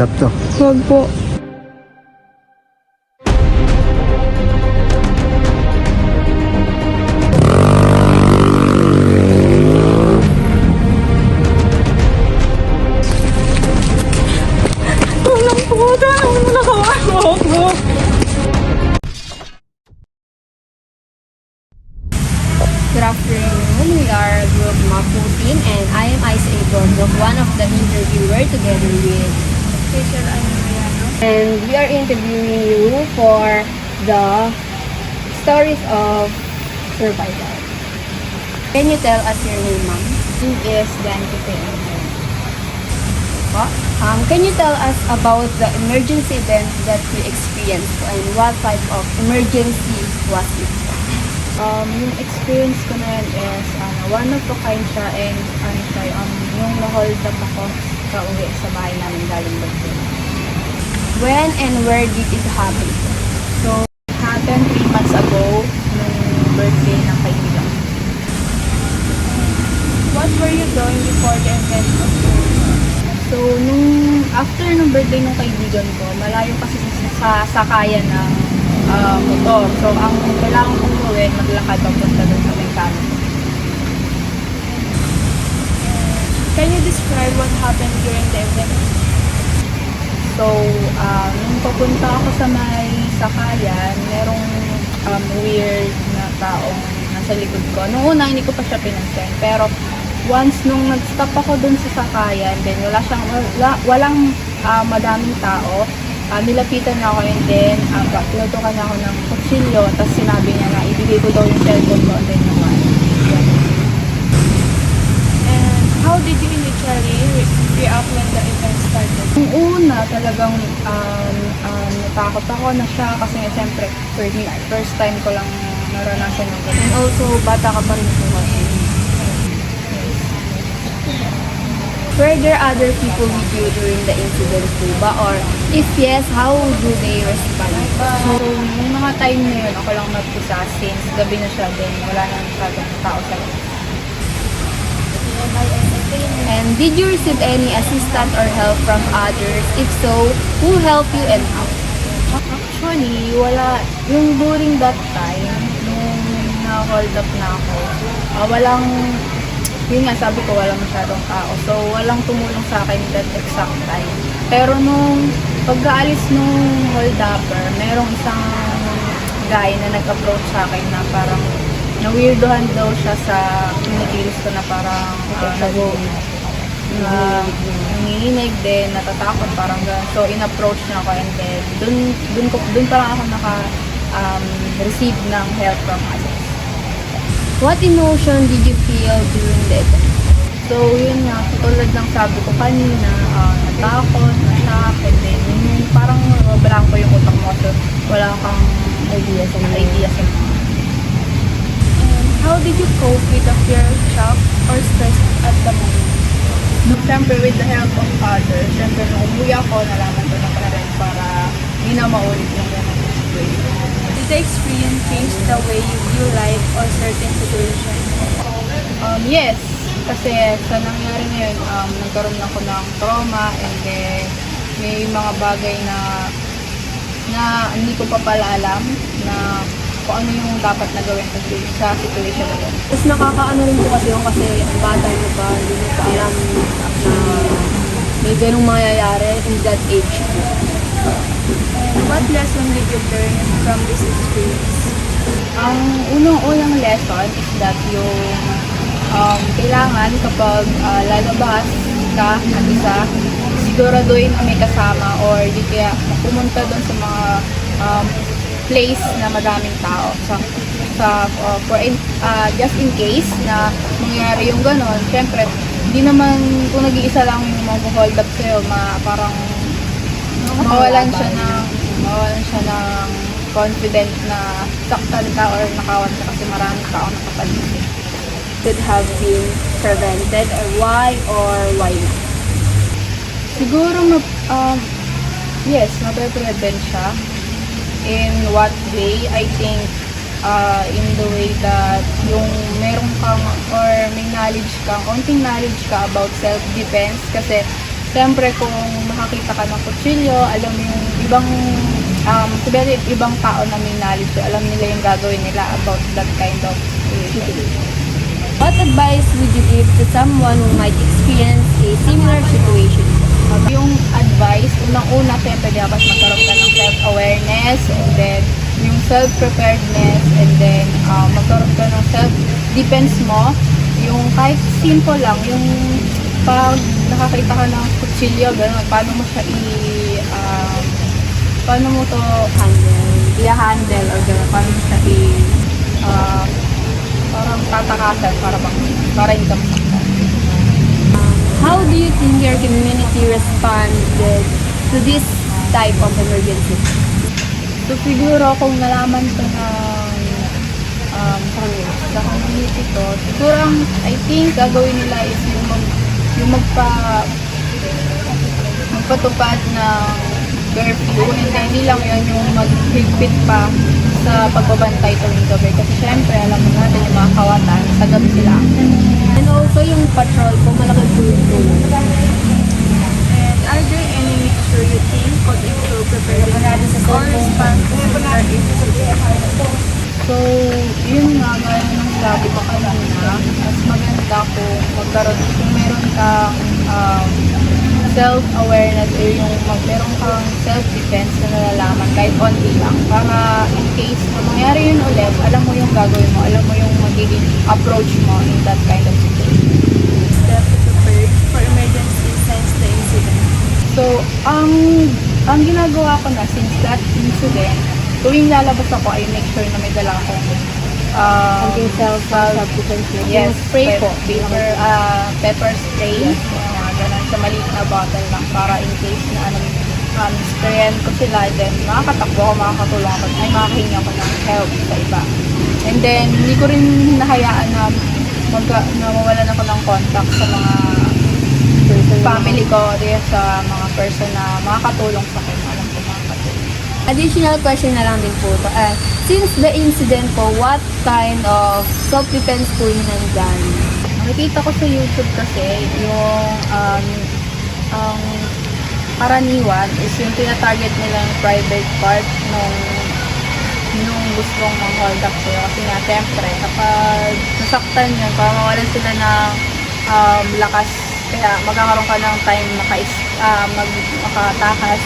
up to. Huwag po. Walang po. Saan mo nakawa mo? Good afternoon. We are Group MAP 14 and I am Isa Abron, Group 1 of the interviewer together with Special Mariano. and we are interviewing you for the stories of survival. Can you tell us your name, ma'am? Name is Danica Pena. Can you tell us about the emergency events that you experienced and what type of emergency was it? Yung experience ko na yun is, one of a kind siya and yung na-hold up ako sa uwi sa bahay namin galing Laguna. When and where did it happen? So, it happened 3 months ago nung birthday ng kaibigan. What were you doing before the event occurred? So, after nung birthday ng kaibigan ko, malayo kasi sa sakayan ng motor. So, ang kailangan kong gawin, maglakad papunta doon sa Mekano. Can you describe what happened during the event? So, nung papunta ako sa may sakayan, merong weird na taong nasa likod ko. Nung una, hindi ko pa siya pinansin. Pero, once nung nag-stop ako dun sa sakayan, then walang madaming tao, nilapitan niya ako and then tinutukan niya ako ng kutsilyo, tapos sinabi niya na ibigay ko daw yung cellphone ko and then yung one. And how did you initially react when the event started? Nung una, talagang natakot ako na siya kasi siyempre first time ko lang naranasan yung ganun. And also, bata ka pa rin po kasi. Were there other people with you during the incident po ba? Or if yes, how do they respond? So, yung mga time na yun, ako lang nag-isa since gabi na siya din, wala nang masyadong tao sa loob. And did you receive any assistance or help from others? If so, who helped you and how? Actually, wala, yung during that time, nung na-hold up na ako, walang, yun nga sabi ko, walang masyadong tao. So, walang tumulong sa akin that exact time. Pero nung pagkaalis nung hold-upper, merong isang guy na nag-approach sa akin na parang na-weirdohan daw siya sa kinikilos ko na parang nanginginig din, natatakot, parang gano'n. So, in-approach niya ako and then dun parang ako receive ng help from others. What emotion did you feel during the event? So, yun nga, tulad ng sabi ko kanina, natakot, na-shock, and then yung parang blanco yung utak mo, so wala kang idea sa mga. And how did you cope with the fear, shock, or stress at the moment? Siyempre, with the help of others, siyempre, nung umuwi ako, nalaman ko na pala rin para hindi na maulit yung ganun situation. Did the experience change the way you view life or certain situations? Yes. Kasi sa nangyari ngayon, nagkaroon ako ng trauma and then may mga bagay na hindi ko pa pala alam na kung ano yung dapat na gawin sa situation na yun. Tapos nakakaano rin po kasi yung kasi ang bata mo pa, hindi mo pa alam na may ganung mangyayari in that age. And what lesson did you learn from this experience? Ang unang lesson is that yung kailangan kapag lalabas ka at isa, siguraduhin na may kasama or di kaya pumunta doon sa mga place na madaming tao. Just in case na mangyari yung ganon, syempre, hindi naman kung nag-iisa lang yung mag-hold up sa'yo, parang mawalan siya ng confident na saktan ka or nakawan ka kasi maraming tao nakapaligid. Could have been prevented or why not? Siguro, yes, mape-prevent siya. In what way? I think, in the way that yung meron kang or may knowledge kang, konting knowledge ka about self-defense kasi Siyempre, kung makakita ka ng kutsilyo, alam mo yung ibang, sabihin, ibang tao na may knowledge, alam nila yung gagawin nila about that kind of situation. What advice would you give to someone who might experience a similar situation? Yung advice, unang-una, siyempre, dapat magkaroon ka ng self-awareness, and then, yung self-preparedness, and then, magkaroon ka ng self-defense mo, yung kahit simple lang, yung pag nakakita ka ng kutsilyo, gano'n, paano mo siya paano mo to i-handle, or gano'n, paano mo siya parang tatakasan, para hindi ka masaktan. How do you think your community responded to this type of emergency? So, siguro kung nalaman ko sa community ko, siguro I think gagawin nila is yung magpatupad ng curfew, and then hindi lang yun yung maghigpit pa sa pagbabantay tuwing gabi. Kasi syempre, alam mo natin yung mga kawatan, sa gabi sila. And also yung patrol po, malaki po yung tulong. And are there any measure you think could improve preparedness or responses in our area? So, yun nga, gaya ng sabi ko kanina, mas maganda kung meron kang self-awareness or yung meron kang self-defense na nalalaman kahit onti lang, para in case na mangyari yun ulit, alam mo yung gagawin mo, alam mo yung magiging approach mo in that kind of situation. Step prepared for emergency since the incident. So, ang ginagawa ko na since that incident, tuwing lalabas ako, I make sure na may dala akong Something self-defense. yes, Yung spray po. pepper spray. Ganun, sa maliit na bottle lang para in case na sprayan ko sila, then makakatakbo ako, makakatulong ako, ay makakahingi ako ng help sa iba. And then, hindi ko rin nahayaan na mawalan ako ng contact sa mga family ko, sa mga person na makakatulong sa akin, alam ko makakatulong. Additional question na lang din po ito. Since the incident po, what kind of self-defense po yung nandyan? Nakikita ko sa YouTube kasi yung ang karaniwan is yung tina-target nila yung private part nung gustong mag-hold up sila. Kasi nga, siyempre, kapag nasaktan yun, parang mawalan sila ng lakas. Kaya magkakaroon ka ng time makatakas.